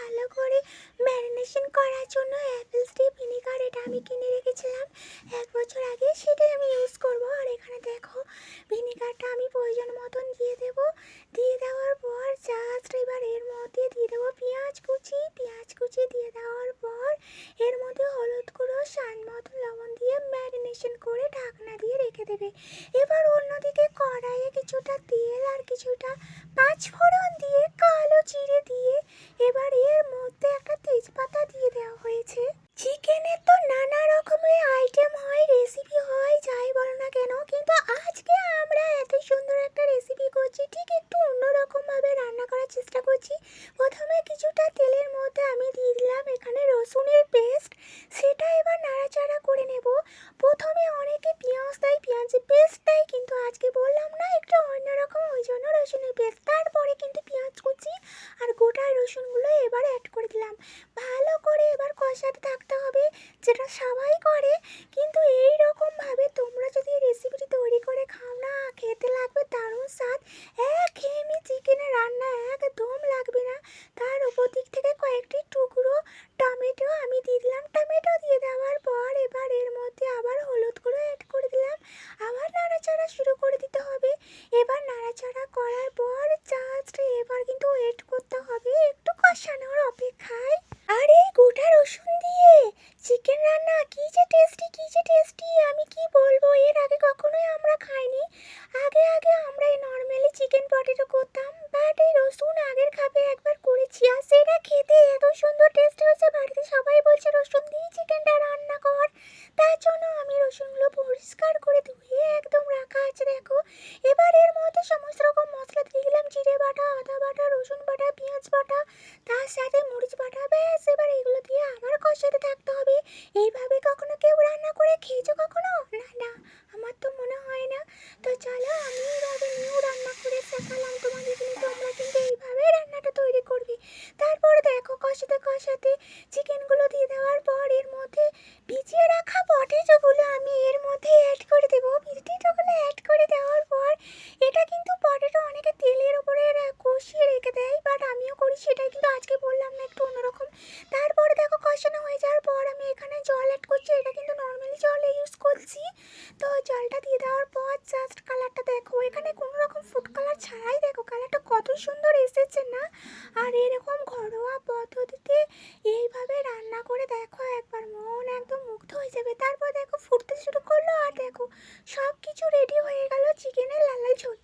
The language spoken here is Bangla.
ভালো করে ম্যারিনেশন করার জন্য অ্যাপেল স্টিপ ভিনিগার, এটা আমি কিনে রেখেছিলাম 1 বছর আগে, সেটাই আমি ইউজ করব। আর এখানে দেখো ভিনিগারটা আমি প্রয়োজন মতন দিয়ে দেব। দিয়ে দেওয়ার পর জাস্ট এবার এর মধ্যে দিয়ে দেবো পেঁয়াজ কুচি দিয়ে দেওয়ার পর এর মধ্যে হলুদ গুঁড়ো, স্বাদ মতো লবণ দিয়ে ম্যারিনেশন করে ঢাকনা দিয়ে রেখে দেবে। এবার অন্যদিকে কড়াইয়ে কিছুটা তেল আর কিছুটা পাঁচফোড়ন দিয়ে কালো জিরে দিয়ে এবার এর মধ্যে একটা তেজপাতা দিয়ে দেওয়া হয়েছে। চিকেনের তো নানা রকমের আইটেম হয়, রেসিপি হয়, যাই বলো না কেন, কিন্তু আজকে আমরা এত সুন্দর একটা রেসিপি করছি, ঠিক একটু অন্যরকম ভাবে রান্না করার চেষ্টা করছি। প্রথমে কিছুটা তেলের মধ্যে আমি দিয়ে দিলাম এখানে রসুনের পেস্ট, সেটা এবার নাড়াচাড়া করে নেব। প্রথমে অনেকে পেঁয়াজ দেয়, পেঁয়াজের পেস্ট দেয়, কিন্তু আজকে বললাম না একটু অন্যরকম, ওই জন্য রসুনের পেস্ট। তারপরে কিন্তু পেঁয়াজ কুচি আর গোটা রসুনগুলো এবার অ্যাড করে দিলাম। ভালো করে এবার কষাতে থাকতে হবে, যেটা সবাই করে, কিন্তু এই রকমভাবে তোমরা যদি রেসিপিটি তৈরি করে খাও না, খেতে লাগবে দারুণ স্বাদ। একঘেয়েমি চিকেনের রান্না একদম লাগবে না। তার উপর দিক থেকে কয়েকটি টুকরো টমেটো আমি দিয়ে দিলাম। টমেটো দিয়ে দেওয়ার পর এবার এর মধ্যে আবার হলুদ গুঁড়ো অ্যাড করে দিলাম। আবার নাড়াচাড়া শুরু করে দিতে হবে। এবার নাড়াচাড়া করার পর জাস্ট এবার কিন্তু ওয়েট করতে হবে একটু কষানোর অপেক্ষায়। আর এই গোটা রসুন দিয়ে চিকেন রান্না কি যে টেস্টি, আমি কি বলবো, এর আগে কখনোই আমরা খাইনি। আগে আমরা এই নর্মালি চিকেন পটেটো করতাম, বাট এই রসুন আগের খাবে একবার করেছি, আর সেটা খেতে এত সুন্দর টেস্টি হয়েছে, বাড়িতে সবাই বলছে রসুন দিয়ে চিকেনটা রান্না কর। তার জন্য আমি রসুনগুলো পরিষ্কার করে ধুয়ে একদম রাখা আছে দেখো। এবার এর মধ্যে সমস্ত রকম মশলা দিয়ে দিলাম, জিরে বাটা, আদা বাটা, রসুন বাটা, পেঁয়াজ বাটা, তার সাথে মরিচ বাটা। ব্যাস এবার এগুলো দিয়ে আবার কষাতে থাকতে হবে। এইভাবে কখনো কেউ রান্না করে খেয়েছো কখনো? না, আমার তো মনে হয় না। তো চলো আমি এইভাবে নিউ রান্না করে শেখালাম তোমাদের, কিন্তু তোমরা কিন্তু এইভাবে রান্নাটা তৈরি করবে। তারপরে দেখো কষাতে চিকেনগুলো দিয়ে দেওয়ার পর এর মধ্যে ভিজিয়ে রাখা পটেটোগুলো আমি এর মধ্যে অ্যাড করে দেবো। পটেটোগুলো অ্যাড করে দেওয়ার পর এটা কিন্তু পটেটো অনেকে তেলের ওপরে কষিয়ে রেখে দেয়, বাট আমিও করি, সেটাই কিন্তু আজকে বললাম না একটু অন্যরকম। তারপরে দেখো কষানো হয়ে যাওয়ার পর আমি এখানে জল অ্যাড করছি, এটা কিন্তু নর্মালি জল ইউজ করছি। তো জলটা দিয়ে দেওয়ার পর জাস্ট কালারটা দেখো, এখানে কোনো রকম ফুড কালার ছাড়াই দেখো কালারটা কত সুন্দর এসেছে না। আর এরকম ঘরোয়া পদ্ধতিতে এইভাবে রান্না করে দেখো একবার, মন একদম মুগ্ধ হয়ে যাবে। তারপর দেখো ফুটতে শুরু করলো, আর দেখো সব কিছু রেডি হয়ে গেল চিকেনের লাল লাল ঝোল।